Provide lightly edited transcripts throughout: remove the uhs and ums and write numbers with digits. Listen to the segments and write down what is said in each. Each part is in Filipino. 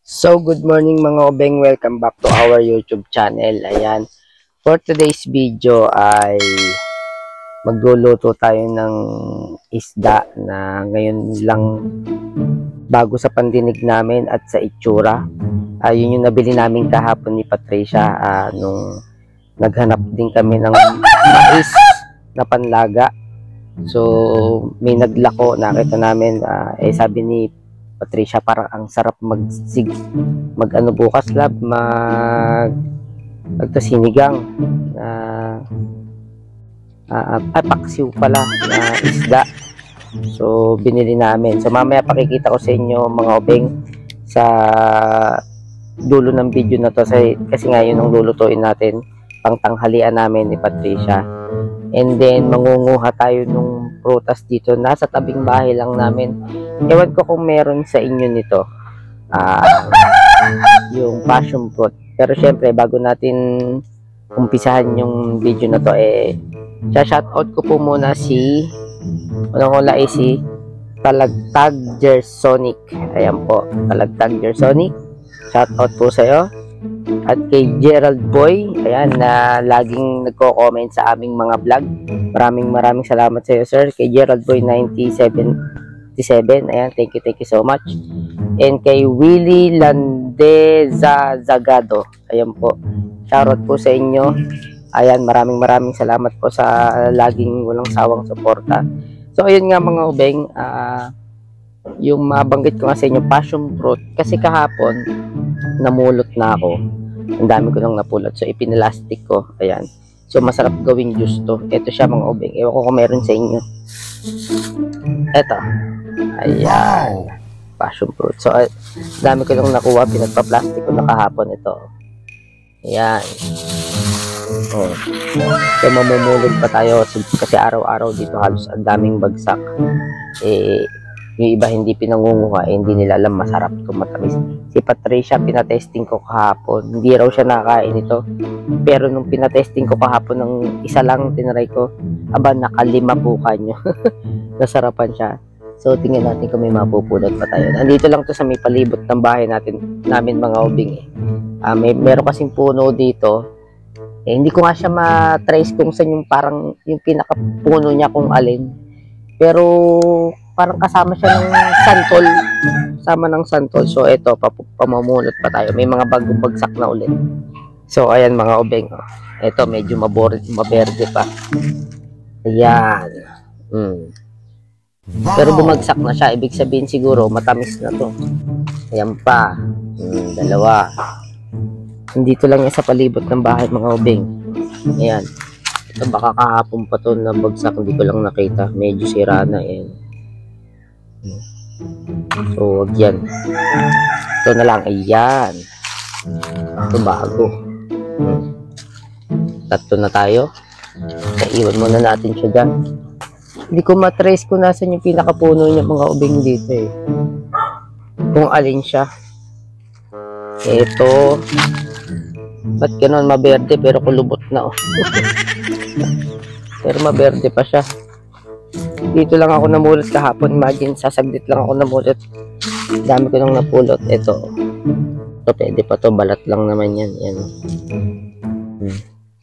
So, good morning mga obeng. Welcome back to our YouTube channel. Ayan. For today's video ay magluluto tayo ng isda na ngayon lang bago sa pandinig namin at sa itsura. Yun yung nabili namin kahapon ni Patricia nung naghanap din kami ng mais na panlaga. So, may naglako. Nakita namin. Sabi ni Patricia, parang ang sarap mag bukas lab sinigang paksiw pala na isda. So binili namin. So mamaya pakikita ko sa inyo mga obeng sa dulo ng video na to kasi ngayon ang lulutuin natin pang tanghalian namin ni Patricia. And then mangunguha tayo nung prutas dito, nasa tabing bahay lang namin. Ewan ko kung meron sa inyo nito, yung passion fruit. Pero syempre bago natin umpisahan yung video na to, shoutout ko po muna si si Talagtag Gersonic. Ayan po, Talagtag Gersonic, shoutout po sa'yo. At kay Gerald Boy, ayan, na laging nagko-comment sa aming mga vlog. Maraming salamat sa iyo, sir. Kay Gerald Boy 97, ayan, thank you so much. And kay Willie Landeza Zagado, ayan po, shoutout po sa inyo. Ayan, maraming salamat po sa laging walang sawang suporta. So ayun nga mga ubeng, yung mabanggit ko nga sa inyo, passion fruit, kasi kahapon namulot na ako. Ang dami ko nang napulot. So, ipinalastik ko. Ayan. So, masarap gawing juice to. Ito siya mga obeng. Ewan ko kung meron sa inyo. Ito. Ayan. Passion fruit. So, dami ko nang nakuha. Pinagpa-plastic ko na kahapon ito. Ayan. Oh. So, mamumulot pa tayo. Kasi araw-araw dito halos ang daming bagsak. Yung iba hindi pinangunguha, hindi nila alam masarap ito, matamis. Si Patricia, pinatesting ko kahapon. Hindi raw siya nakakain ito. Pero nung pinatesting ko kahapon ng isa lang, tinry ko, nakalima po kanyo. Nasarapan siya. So, tingnan natin kung may mapupulot pa tayo. Nandito lang to sa may palibot ng bahay namin mga ubing. Meron kasing puno dito. Hindi ko nga siya ma-trace kung saan yung parang yung pinakapuno niya kung alin. Pero parang kasama siya ng santol. Sama ng santol. So, ito, pamamulot pa tayo. May mga bagong bagsak na ulit. So, ayan mga obeng. Ito, medyo maberde pa. Ayan. Pero bumagsak na siya. Ibig sabihin siguro, matamis na to. Ayan pa. Dalawa. Nandito lang yan sa palibot ng bahay mga obeng. Ayan. Ito, baka kahapon pa to na bagsak. Hindi ko lang nakita. Medyo sira na. Ayan. So, wag yan. Ito na lang. Ayan. Ito bago. Tatlo na tayo. Iwan muna natin siya dyan. Hindi ko matrace kung nasan yung pinakapuno niya mga ubing dito kung alin siya. Ito. Ba't ganun maberde pero kulubot na Pero maberde pa siya. Dito lang ako namulot kahapon. Imagine, sasaglit lang ako namulot. Dami ko nang napulot. Ito, pwede pa to. Balat lang naman yan. Yan.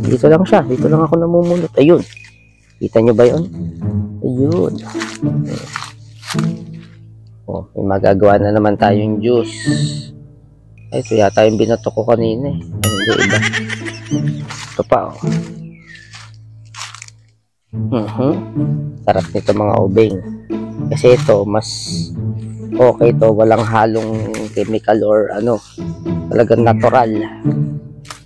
Dito lang siya. Dito lang ako namumulot. Ayun. Kita nyo ba yun? Ayun. Oh, may magagawa na naman tayong juice. Ito yata yung binato ko kanina hindi iba. Ito pa Sarap nito mga ubeng. Kasi ito, mas okay to. Walang halong chemical or talagang natural.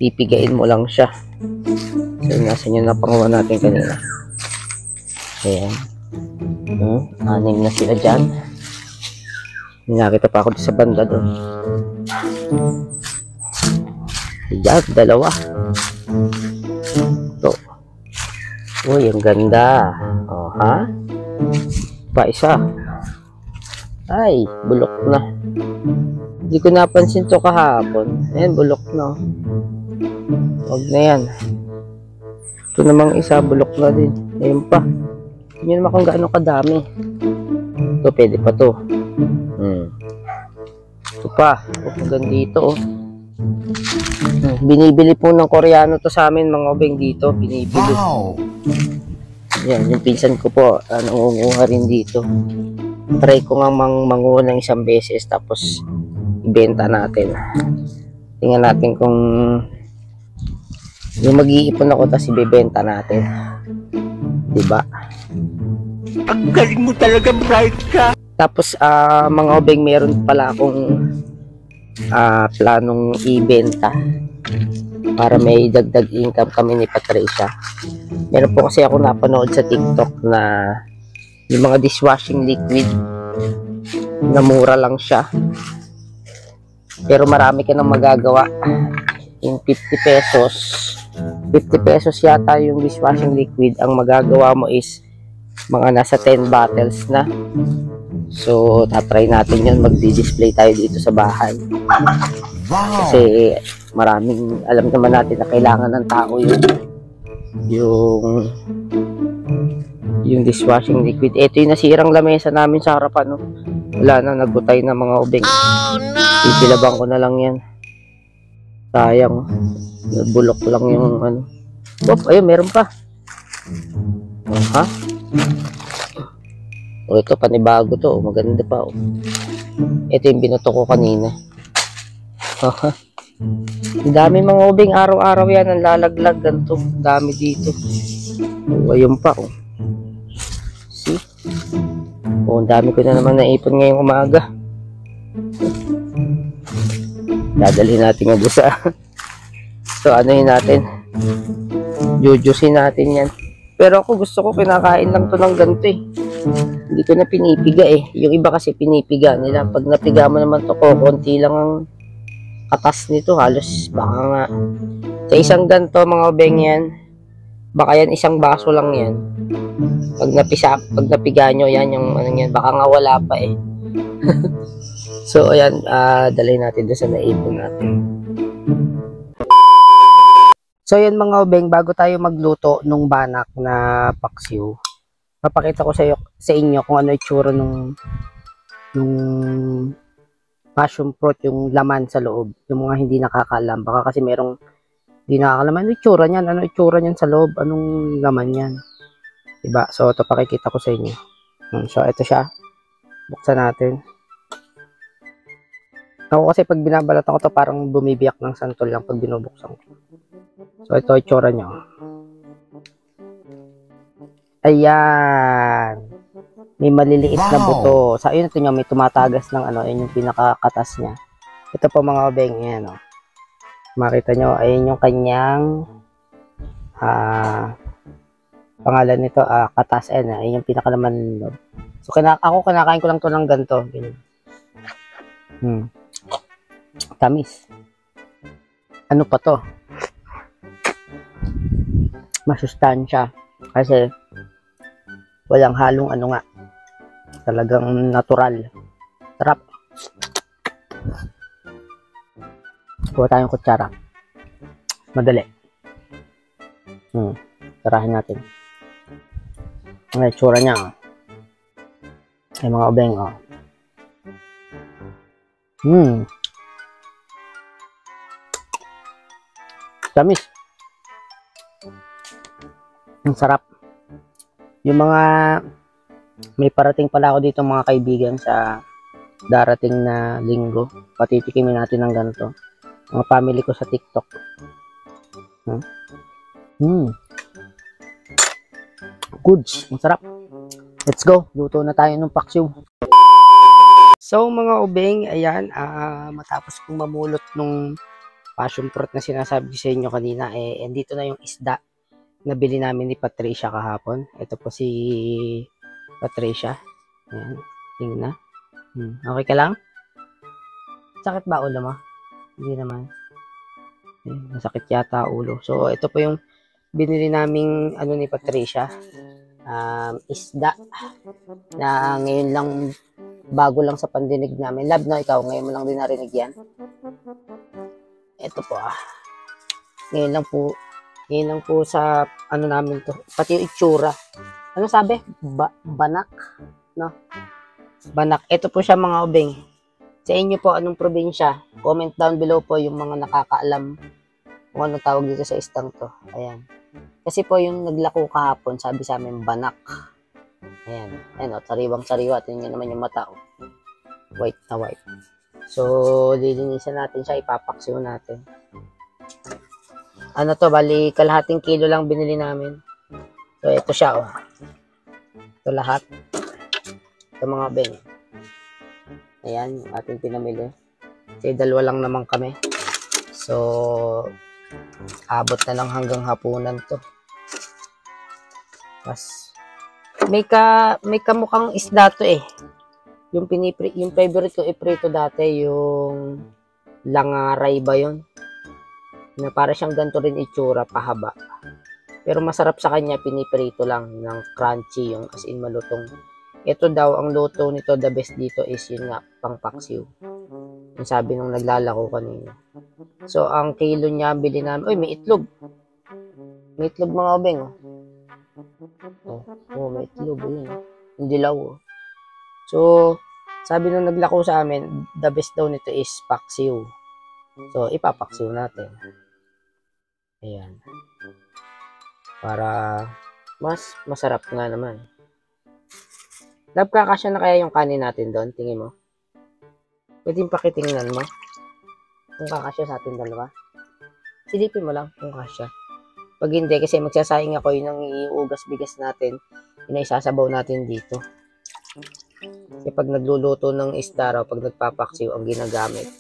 Pipigain mo lang siya. So, nasa nyo na panguha natin kanina. Ayan. 6 na sila dyan. Nakita pa ako sa banda doon. Ayan, 2. Ito. Uy, ang ganda. Pa isa. Ay, bulok na. Hindi ko napansin to kahapon. Ayan, bulok na. Huwag na yan. Ito namang isa, bulok na din. Ayun pa. Hindi naman kung gaano kadami. Ito, pwede pa to. Ito pa. Hanggang dito, oh. Binibili po ng Koreano to sa amin, mga obeng dito. Binibili. Wow! Yan, yung pinsan ko po, nangunguha rin dito. Try ko nga manguha ng isang beses, tapos ibenta natin. Tingnan natin kung yung mag-iipon ako, tapos ibebenta natin. Diba? Ang galing mo talaga, bright ka! Tapos, mga obeng, meron pala akong planong ibenta para may dagdag income kami ni Patricia. Meron po kasi ako napanood sa TikTok na yung mga dishwashing liquid na mura lang siya, pero marami ka nang magagawa. Yung 50 pesos yata yung dishwashing liquid, ang magagawa mo is mga nasa 10 bottles na. So tatry natin yun, magdi-display tayo dito sa bahay. Wow! Kasi maraming, alam naman natin na kailangan ng tao yung dishwashing liquid. Ito yung nasirang lamesa namin sa harapan, no? Wala na, nagbutay na, mga obeng. Oh no! Isilabang ko na lang yan. Sayang, bulok lang yung ano. Oh, ayun, meron pa. Ha? O, ito, panibago to. Maganda pa, oh. Ito yung binoto ko kanina. Ang dami, mga obeng, araw-araw yan ang lalaglag, ganito. Dami dito. O, ayun pa, oh. See? O, ang dami ko na naman naipon ngayong umaga. Dadalhin natin nga busa. So, ano yun natin? Jujusin natin yan. Pero ako, gusto ko, kinakain lang to ng ganito, eh. Hindi ko na pinipiga, eh. Yung iba kasi pinipiga nila. Pag napiga mo naman to, konti lang ang katas nito. Halos baka nga sa isang ganito, mga obeng, yan, baka yan isang baso lang yan. Pag napiga nyo yan, yung ano yan, baka nga wala pa, eh. So ayan, dalhin natin doon sa naipon natin. So yan, mga obeng, bago tayo magluto nung banak na paksiw, papakita ko sa inyo kung ano itsura nung passion fruit, yung laman sa loob, yung mga hindi nakakaalam. Baka kasi merong hindi nakakaalam, ano itsura niyan, ano itsura niyan sa loob, anong laman niyan, diba? So ito, pakikita ko sa inyo. So ito siya, buksan natin. Ako kasi pag binabalatan ko to, parang bumibiyak ng santol lang pag binubuksan ko. So ito itsura niya. Ayan, may maliliit na buto. Sa ayun, ito nyo, may tumatagas ng ano, ayun yung pinakakatas niya. Ito po, mga obeng, ayan, oh. Makita nyo, ayun yung kanyang pangalan nito, katas, ayun yung pinakalaman. So ako kinakain ko lang to ng ganito. Tamis. Ano pa to? Masustansya. Kasi walang halong ano nga. Talagang natural. Sarap. Kuha tayong kutsara. Madali. Tarahin natin. Ang itsura niya. Ay, mga obeng, oh. Tamis. Ang sarap. Yung mga may parating pala ako dito, mga kaibigan, sa darating na linggo. Patitikimin natin ng ganito. Mga family ko sa TikTok. Goods. Ang sarap. Let's go. Luto na tayo ng paksiw. So mga obeng, ayan, matapos kong mamulot nung passion fruit na sinasabi ko sa inyo kanina, dito na yung isda na bili namin ni Patricia kahapon. Ito po si Patricia. Ayan, tingnan. Okay ka lang? Sakit ba ulo mo? Hindi naman. Masakit yata ulo. So ito po yung binili naming ano ni Patricia. Isda na ngayon lang, bago lang sa pandinig namin. Love, no, ikaw ngayon mo lang din narinig yan. Ito po, ngayon lang po sa ano namin to, pati yung itsura. Ano sabi? Banak, no? Banak. Ito po siya, mga obeng. Sa inyo po, anong probinsya? Comment down below po yung mga nakakaalam kung ano tawag dito sa istang to. Ayan. Kasi po yung naglako kahapon, sabi sa amin, banak. Ayan. Ayan o, sariwang-sariwa. Tingnan naman yung mata o. White na white. So, lilinisan natin siya. Ipapaksiw natin. Ano to, bali, kalahating kilo lang binili namin. So, ito siya o. Ito lahat. Ito mga beng. Ayan, yung ating pinamili. Kasi dalawa lang naman kami. So, abot na lang hanggang hapunan to. Tapos, may kamukhang isda to eh. Yung favorite ko iprito dati, yung langaray ba yun? Na para siyang ganito rin itsura, pahaba. Pero masarap sa kanya, piniprito lang ng crunchy, yung as in malutong. Ito daw, ang luto nito, the best dito is yun nga, pangpaksiw. Yung sabi nung naglalako kanina. So, ang kilo niya, bili namin, uy, may itlog. May itlog mga obeng, oh. Oh, may itlog, yun. Yung dilaw, oh. So, sabi nung naglako sa amin, the best daw nito is paksiw. So, ipapaksiw natin. Ayan. Para mas masarap nga naman. Love, kakasya na kaya yung kanin natin doon? Tingin mo? Pwede yung pakitingnan mo? Kung kakasya sa atin dalawa? Silipin mo lang kung kakasya. Pag hindi, kasi magsasaing ako yun ang iugas-bigas natin. Yun ay isasabaw natin dito. Kasi pag nagluluto ng isda raw, pag nagpapaksiw ang ginagamit,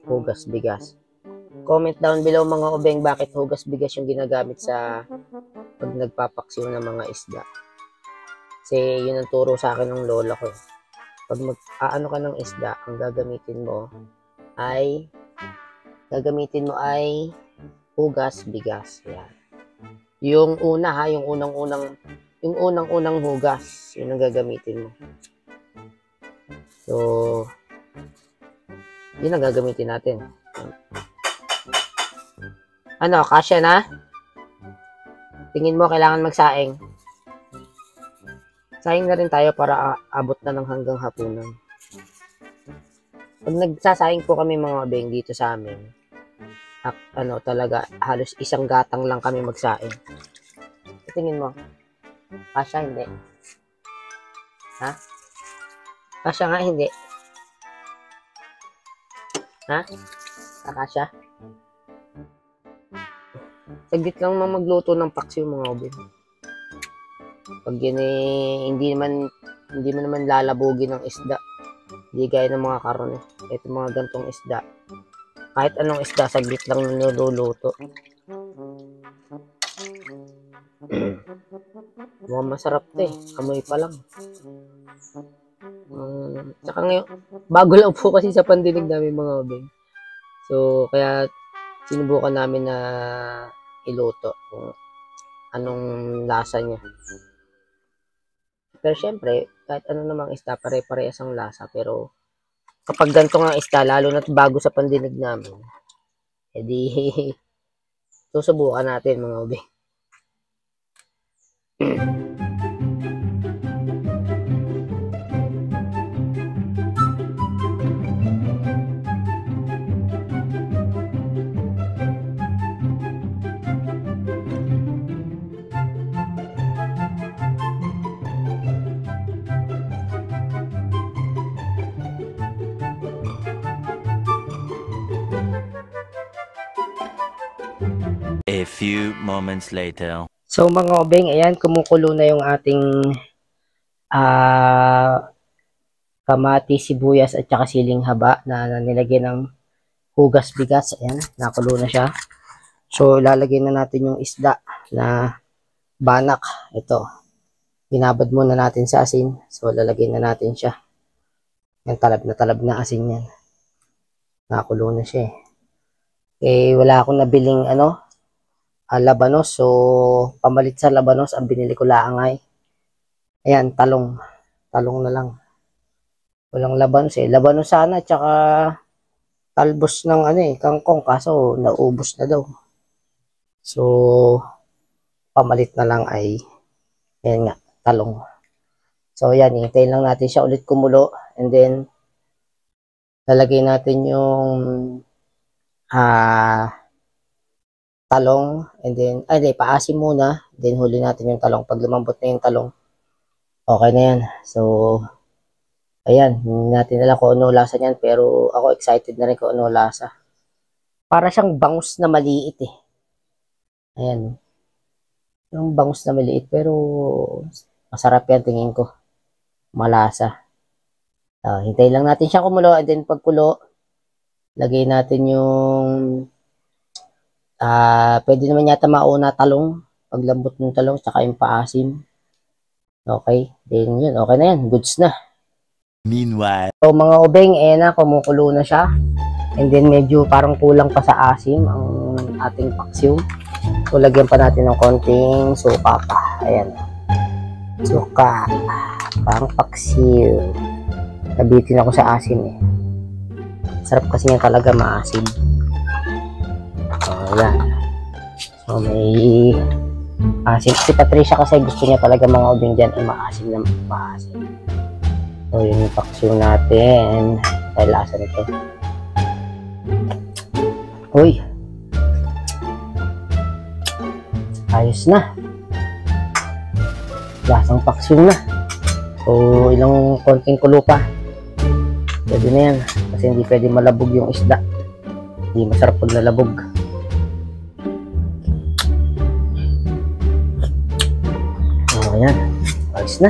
hugas-bigas. Comment down below mga obeng bakit hugas-bigas yung ginagamit sa pag nagpapaksiw ng mga isda. Kasi yun ang turo sa akin ng lola ko. Pag mag-aano ka ng isda, ang gagamitin mo ay hugas, bigas. Yan. Yung una ha, yung unang-unang hugas, yun ang gagamitin mo. So, yun ang gagamitin natin. Ano, kasya na? Tingin mo kailangan magsaing? Saing na rin tayo para abot na ng hanggang hapunan. Pag nagsasaing po kami mga beng dito sa amin, talaga, halos isang gatang lang kami magsaing. Tingin mo, kasya hindi? Ha? Kasya nga hindi? Ha? Kasya? Saglit lang magluto ng paksiw mga obeng. Pag yun hindi mo naman lalabugin ng isda. Hindi gaya ng mga karon eh. Ito mga gantong isda. Kahit anong isda, saglit lang niluluto. Mga masarap to eh. Amoy pa lang. Tsaka ngayon, bago lang po kasi sa pandinig namin mga obeng. So, kaya sinubukan namin na iluto kung anong lasa niya. Pero syempre, kahit ano namang isda, pare-parehas ang lasa. Pero kapag ganito nga isda, lalo na bago sa pandinig namin, edi susubukan natin mga obeng. A few moments later. So mga obeng, ayan, kumukulo na yung ating kamatis, sibuyas at saka siling haba na nilagyan ng hugas bigas. Ayan, nakulo na siya. So ilalagay na natin yung isda na banak. Ito, binabad muna natin sa asin. So lalagay na natin siya. Yan, talab na asin yan. Nakulo na siya eh. Eh, wala akong nabiling labanos. So, pamalit sa labanos, ang binili ko lang ay, ayan, talong. Talong na lang. Walang labanos eh. Labanos sana, tsaka talbos ng kangkong. Kaso, naubos na daw. So, pamalit na lang ay, ayan nga, talong. So, ayan, hintayin lang natin siya ulit kumulo. And then, lalagay natin yung talong, and then, paasim muna, then huli natin yung talong. Pag lumambot na yung talong, okay na yan. So, ayan, hindi natin alam kung ano lasa niyan, pero ako excited na rin kung ano lasa. Para siyang bangus na maliit eh. Ayan. Yung bangus na maliit, pero masarap yan tingin ko. Malasa. Hintayin lang natin siya kumulo, and then pagkulo, lagay natin yung pwede naman yata mauna talong, paglambot ng talong, tsaka yung paasim. Okay, then yun, okay na yan, goods na. Meanwhile. So mga obeng, na, kumukulo na siya. And then medyo parang kulang pa sa asim ang ating paksiw. So lagyan pa natin ng konting suka pa. Ayan. Suka. Parang paksiw. Nabitin ako sa asim eh. Sarap kasi niya talaga maasim. So ayan. So may asim. Si Patricia kasi gusto niya talaga mga obeng dyan ay maasim na maasim. So yun yung paksiw natin. Dahil lasa nito. Uy, ayos na. Lasang paksiw na. So ilang konting kulo pa, pwede na yan, kasi hindi pwede malabog yung isda. Hindi masarap pag nalabog. Ayan, ayos na.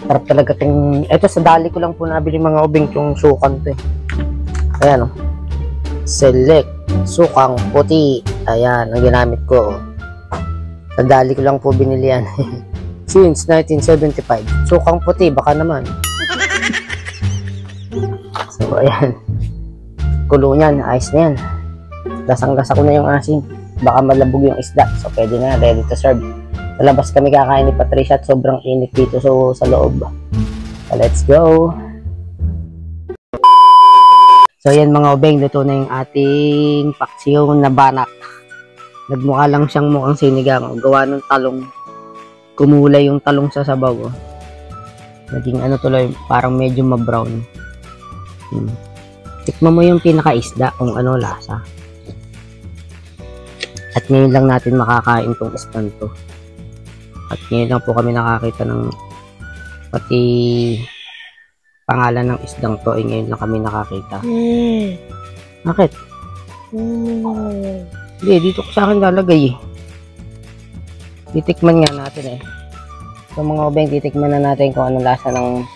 Sarap talaga itong, eto sa dali ko lang po nabili mga obeng yung sukan to eh. Ayan o. Select. Sukang puti. Ayan, ang ginamit ko. Sa dali ko lang po binili yan. Since 1975. Sukang puti, baka naman. So, ayan. Kulo niyan, ayos na yan. Lasang-lasa ko na yung asin. Baka malabog yung isda. So, pwede na, ready to serve. Sa labas kami kakain ni Patricia at sobrang init dito sa loob. So, let's go. So yan mga obeng, luto na yung ating paksiw na banak. Nagmukha lang siyang mukhang sinigang. Gawa ng talong. Kumulay yung talong sa sabaw. Oh. Naging ano tuloy, parang medyo ma-brown. Tikman mo yung pinaka-isda kung ano lasa. At ngayon lang natin makakain tong isdan to. At ngayon lang po kami nakakita ng pati pangalan ng isdang to, ngayon lang kami nakakita. Bakit? Hindi, dito ko sa akin lalagay eh. Titikman nga natin eh. So mga obeng, titikman na natin kung anong lasa ng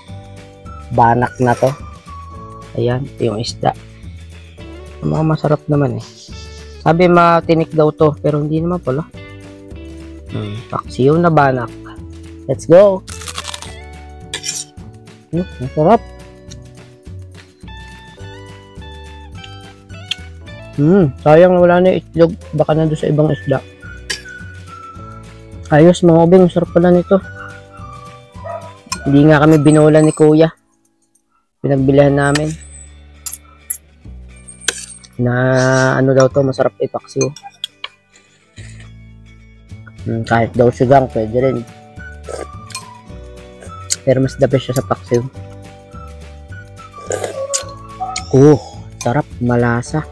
banak na to. Ayan, ito yung isda. Mga masarap naman eh. Sabi matinik daw to, pero hindi naman pala. Paksiw na banak. Let's go! Masarap. Sayang wala na yung itlog. Baka na doon sa ibang isda. Ayos mga obeng, sarap pala nito. Hindi nga kami binola ni kuya. Pinagbilihan namin. Na ano daw to, masarap ipaksiw. Kahit daw sigang, pwede rin. Pero mas the best siya sa paksiw. Sarap, malasa.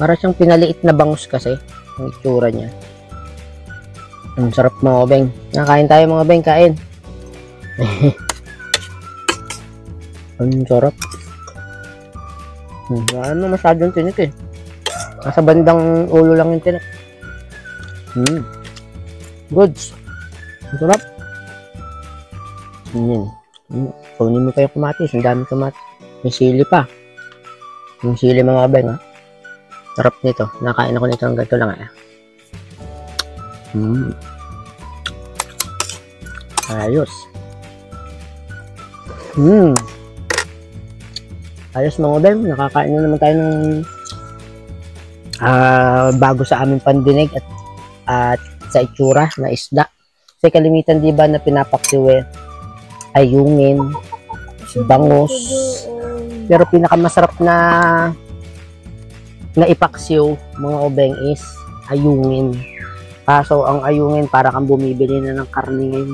Para siyang pinaliit na bangus kasi ang itsura niya. Ang sarap mga obeng. Nakain tayo mga obeng, kain. Ang sarap. Ano masyadong tinik eh. Nasa bandang ulo lang yung tinik. Goods. Ang sarap. Kunin mo pa yung kamatis. Ang dami kamatis. May sili pa. Yung sili mga kabeng ha. Sarap nito. Nakain ako nito hanggang ito lang ha. Ayos. Ayos mga kabeng. Nakakain na naman tayo ng bago sa aming pandinig at sa itsura na isda. Kasi kalimitan diba na pinapaksiw ayungin, bangus, pero pinakamasarap na ipaksiw mga obeng is ayungin. Kaso ang ayungin para kang bumibili na ng karne ngayon,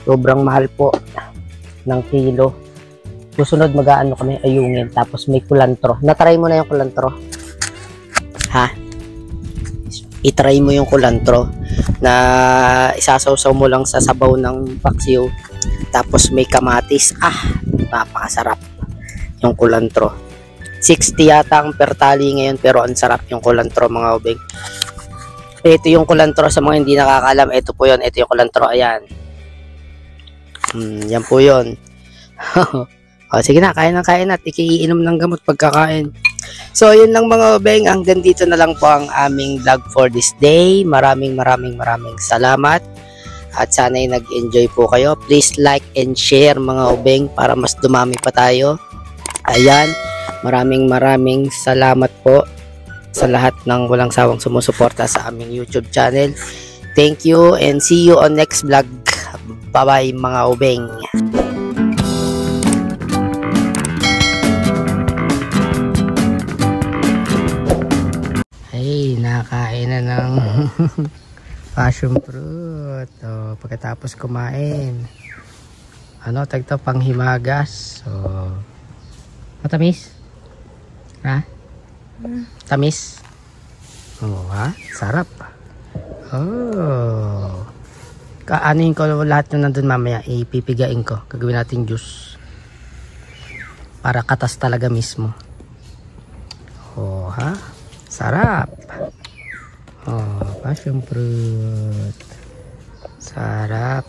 sobrang mahal po. ng kilo. Susunod mag-aano kami, ayungin. Tapos may kulantro. Natry mo na yung kulantro? Ha? I-try mo yung kulantro na isasawsaw mo lang sa sabaw ng paksiw. Tapos may kamatis. Napakasarap yung kulantro. 60 yata ang per tali ngayon, pero ang sarap yung kulantro mga ubeng. Ito yung kulantro sa mga hindi nakakalam. Ito po yun. Ito yung kulantro. Ayan. Yan po yun. O, sige na. Kain at ikiinom ng gamot pagkakain. So, yun lang mga ubeng. Hanggang dito na lang po ang aming vlog for this day. Maraming salamat. At sana'y nag-enjoy po kayo. Please like and share mga ubeng para mas dumami pa tayo. Ayan. Maraming salamat po sa lahat ng walang sawang sumusuporta sa aming YouTube channel. Thank you and see you on next vlog. Bye-bye mga ubeng. Hey, nakain na ng passion fruit. O, pagkatapos kumain. Tagto panghimagas. So, matamis? Ha? Tamis? Oh, ha? Sarap. Oh. Kaanin ko lahat na nandun mamaya. Ipipigain ko. Gagawin natin juice. Para katas talaga mismo. Oh, ha? Sarap. Oh, passion fruit. Sarap.